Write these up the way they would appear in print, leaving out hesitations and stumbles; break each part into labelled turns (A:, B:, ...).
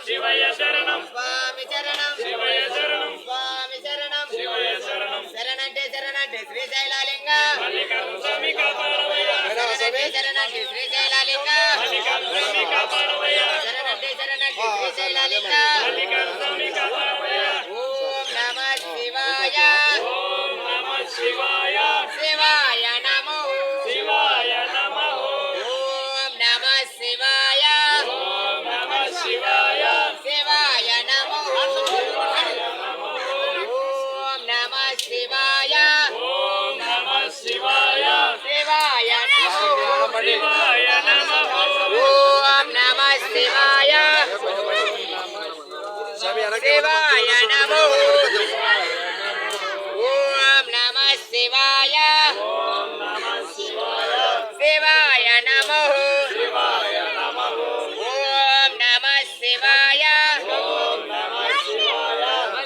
A: శివయ శరణం స్వామి శరణం శివయ శరణం స్వామి శరణం శివయ శరణం శరణంటే శరణంటే శ్రీశైలలింగ మల్లికార్జున స్వామి కాపాడవయ్యా శరణంటే శరణంటే శ్రీశైలలింగ మల్లికార్జున స్వామి కాపాడవయ్యా శరణంటే శరణంటే శ్రీశైలలింగ మల్లికార్జున స్వామి కాపాడవయ్యా ఓం నమః శివాయ ఓం నమః శివాయ శివాయ నమో శివాయ నమో ఓం నమః శివాయ ఓం నమః శివాయ శివాయ నమో ఓం నమః శివాయ ఓం నమః శివాయ శివాయ నమో శివాయ నమో ఓం నమః శివాయ శివాయ నమో ఓం నమః శివాయ ఓం నమః శివాయ శివాయ నమో శివాయ నమో ఓం నమః శివాయ ఓం నమః శివాయ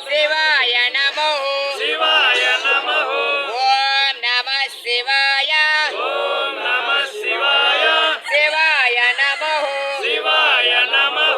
A: శివాయ నమో శివాయ నమో ఓం నమః శివాయ ఓం నమః శివాయ శివాయ నమో శివాయ నమో